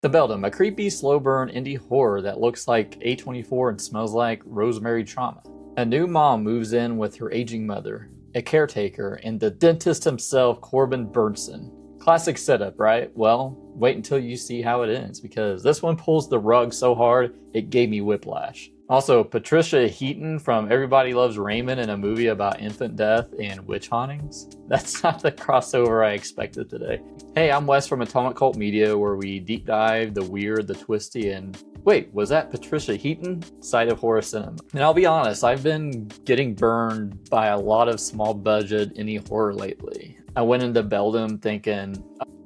The Beldam, a creepy, slow-burn indie horror that looks like A24 and smells like rosemary trauma. A new mom moves in with her aging mother, a caretaker, and the dentist himself, Corbin Bernsen. Classic setup, right? Well, wait until you see how it ends, because this one pulls the rug so hard, it gave me whiplash. Also, Patricia Heaton from Everybody Loves Raymond in a movie about infant death and witch hauntings. That's not the crossover I expected today. Hey, I'm Wes from Atomic Cult Media, where we deep dive the weird, the twisty, and wait, was that Patricia Heaton? Side of horror cinema. And I'll be honest, I've been getting burned by a lot of small budget indie horror lately. I went into Beldham thinking,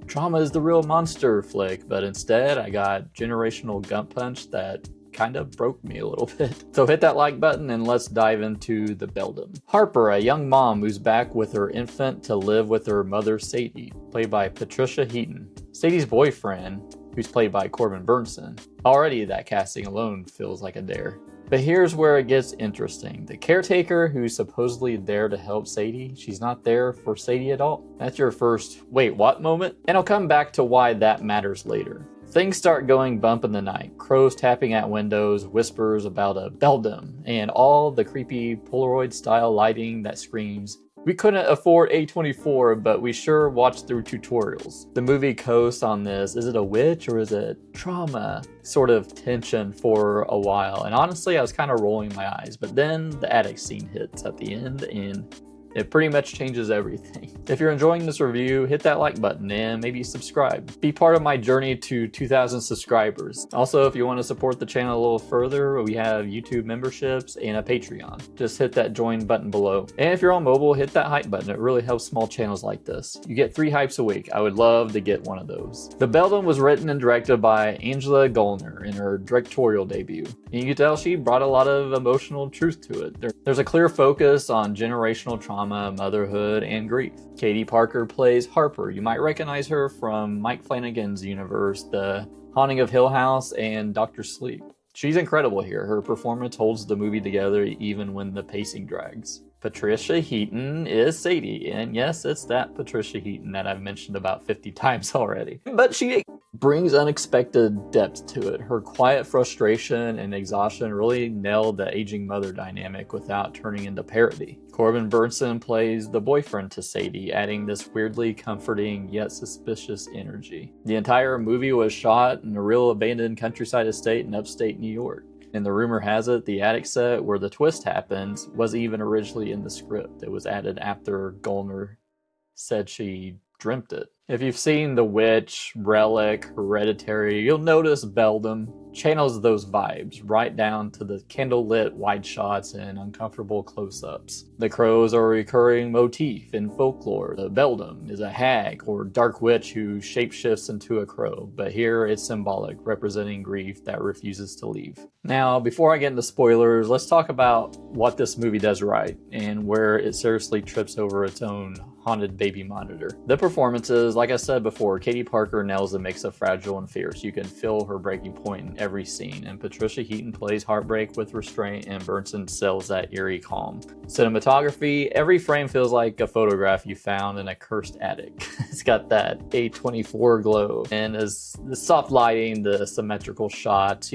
trauma is the real monster flick, but instead I got generational gut punch that kind of broke me a little bit. So hit that like button and let's dive into the Beldam. Harper, a young mom who's back with her infant to live with her mother Sadie, played by Patricia Heaton. Sadie's boyfriend, who's played by Corbin Bernsen. Already that casting alone feels like a dare. But here's where it gets interesting. The caretaker, who's supposedly there to help Sadie, she's not there for Sadie at all. That's your first wait what moment, and I'll come back to why that matters later. Things start going bump in the night. Crows tapping at windows, whispers about a Beldam, and all the creepy Polaroid-style lighting that screams, "We couldn't afford A24, but we sure watched through tutorials." The movie coasts on this, is it a witch or is it trauma? Sort of tension for a while. And honestly, I was kind of rolling my eyes, but then the attic scene hits at the end and it pretty much changes everything. If you're enjoying this review, hit that like button and maybe subscribe. Be part of my journey to 2,000 subscribers. Also, if you want to support the channel a little further, we have YouTube memberships and a Patreon. Just hit that join button below. And if you're on mobile, hit that hype button. It really helps small channels like this. You get 3 hypes a week. I would love to get one of those. The Beldam was written and directed by Angela Gulner in her directorial debut. And you can tell she brought a lot of emotional truth to it. There's a clear focus on generational trauma, motherhood, and grief. Katie Parker plays Harper. You might recognize her from Mike Flanagan's universe, The Haunting of Hill House, and Dr. Sleep. She's incredible here. Her performance holds the movie together even when the pacing drags. Patricia Heaton is Sadie, and yes, it's that Patricia Heaton that I've mentioned about 50 times already. But she brings unexpected depth to it. Her quiet frustration and exhaustion really nailed the aging mother dynamic without turning into parody. Corbin Bernsen plays the boyfriend to Sadie, adding this weirdly comforting yet suspicious energy. The entire movie was shot in a real abandoned countryside estate in upstate New York. And the rumor has it, the attic set where the twist happens wasn't even originally in the script. It was added after Gulner said she dreamt it. If you've seen The Witch, Relic, Hereditary, you'll notice Beldam channels those vibes right down to the candlelit wide shots and uncomfortable close-ups. The crows are a recurring motif in folklore. The Beldam is a hag or dark witch who shapeshifts into a crow, but here it's symbolic, representing grief that refuses to leave. Now, before I get into spoilers, let's talk about what this movie does right and where it seriously trips over its own haunted baby monitor. The performances, like I said before, Katie Parker nails the mix of fragile and fierce. You can feel her breaking point in every scene, and Patricia Heaton plays heartbreak with restraint, and Bernsen sells that eerie calm. Cinematography, every frame feels like a photograph you found in a cursed attic. It's got that A24 glow, and as the soft lighting, the symmetrical shots,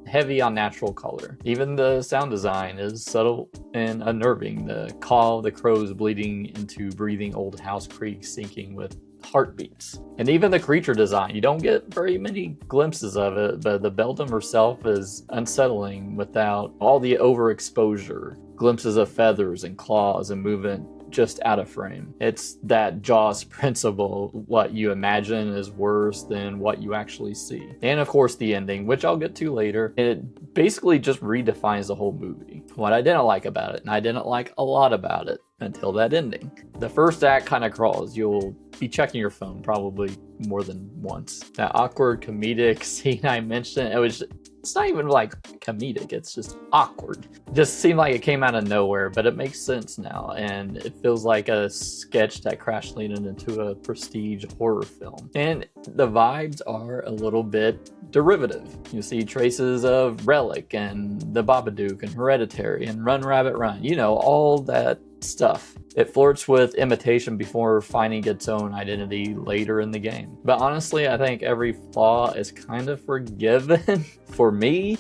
heavy on natural color. Even the sound design is subtle and unnerving. The call of the crows bleeding into breathing old house creaks syncing with heartbeats. And even the creature design, you don't get very many glimpses of it, but the Beldam herself is unsettling without all the overexposure. Glimpses of feathers and claws and movement just out of frame. It's that Jaws principle, what you imagine is worse than what you actually see. And of course the ending, which I'll get to later, and it basically just redefines the whole movie. What I didn't like about it, and I didn't like a lot about it until that ending. The first act kind of crawls. You'll be checking your phone probably more than once. That awkward comedic scene I mentioned, it's not even like comedic, it's just awkward. It just seemed like it came out of nowhere, but it makes sense now, and it feels like a sketch that crash landed into a prestige horror film. And the vibes are a little bit derivative. You see traces of Relic and The Babadook and Hereditary and Run Rabbit Run. All that stuff. It flirts with imitation before finding its own identity later in the game. But honestly, I think every flaw is kind of forgiven for me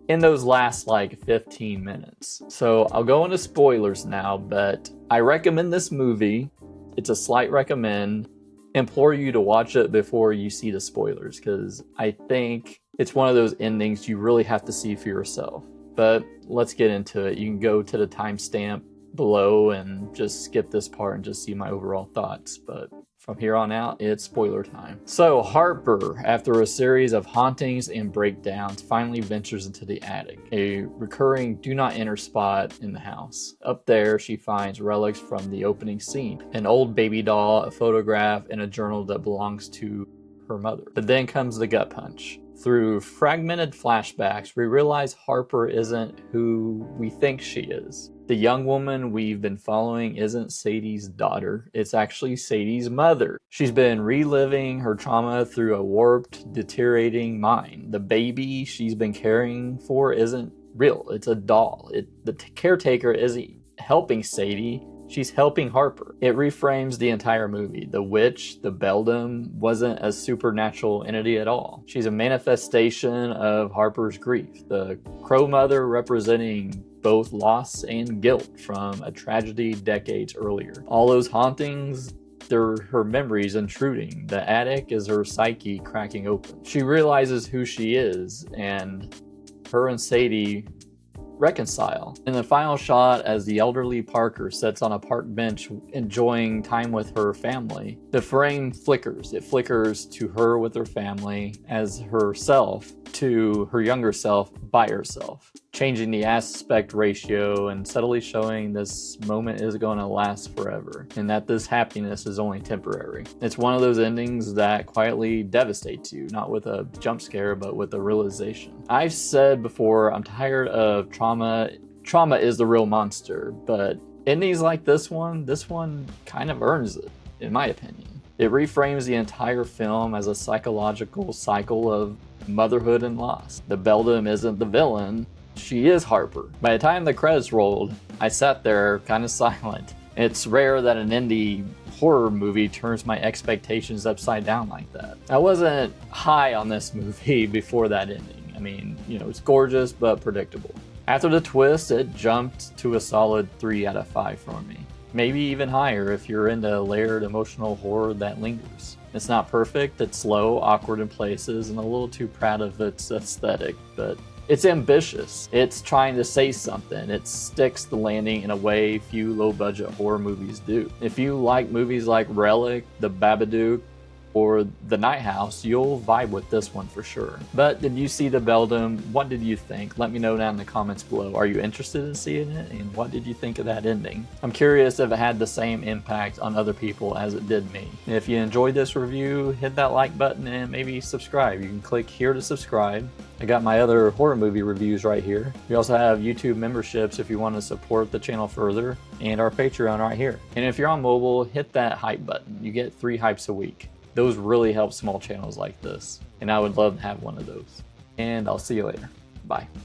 in those last like 15 minutes. So I'll go into spoilers now, but I recommend this movie. It's a slight recommend. Implore you to watch it before you see the spoilers, because I think it's one of those endings you really have to see for yourself. But let's get into it. You can go to the timestamp below and just skip this part and just see my overall thoughts. But from here on out, it's spoiler time. So Harper, after a series of hauntings and breakdowns, finally ventures into the attic, a recurring do not enter spot in the house. Up there, she finds relics from the opening scene, an old baby doll, a photograph, and a journal that belongs to her mother. But then comes the gut punch. Through fragmented flashbacks, we realize Harper isn't who we think she is. The young woman we've been following isn't Sadie's daughter, it's actually Sadie's mother. She's been reliving her trauma through a warped, deteriorating mind. The baby she's been caring for isn't real, it's a doll. The caretaker isn't helping Sadie, she's helping Harper. It reframes the entire movie. The witch, the Beldam, wasn't a supernatural entity at all. She's a manifestation of Harper's grief. The crow mother representing both loss and guilt from a tragedy decades earlier. All those hauntings, they're her memories intruding. The attic is her psyche cracking open. She realizes who she is, and her and Sadie reconcile. In the final shot, as the elderly Parker sits on a park bench enjoying time with her family, the frame flickers. It flickers to her with her family as herself to her younger self by herself, changing the aspect ratio and subtly showing this moment is going to last forever and that this happiness is only temporary. It's one of those endings that quietly devastates you, not with a jump scare, but with a realization. I've said before, I'm tired of trauma. Trauma is the real monster, but endings like this one kind of earns it, in my opinion. It reframes the entire film as a psychological cycle of motherhood and loss. The Beldam isn't the villain, she is Harper. By the time the credits rolled, I sat there kind of silent. It's rare that an indie horror movie turns my expectations upside down like that. I wasn't high on this movie before that ending. I mean, it's gorgeous but predictable. After the twist, it jumped to a solid 3 out of 5 for me. Maybe even higher if you're into layered emotional horror that lingers. It's not perfect, it's slow, awkward in places, and a little too proud of its aesthetic, but it's ambitious. It's trying to say something. It sticks the landing in a way few low-budget horror movies do. If you like movies like Relic, The Babadook, or The Night House, you'll vibe with this one for sure. But did you see the Beldam? What did you think? Let me know down in the comments below. Are you interested in seeing it? And what did you think of that ending? I'm curious if it had the same impact on other people as it did me. And if you enjoyed this review, hit that like button and maybe subscribe. You can click here to subscribe. I got my other horror movie reviews right here. We also have YouTube memberships if you want to support the channel further, and our Patreon right here. And if you're on mobile, hit that hype button. You get 3 hypes a week. Those really help small channels like this, and I would love to have one of those. And I'll see you later. Bye.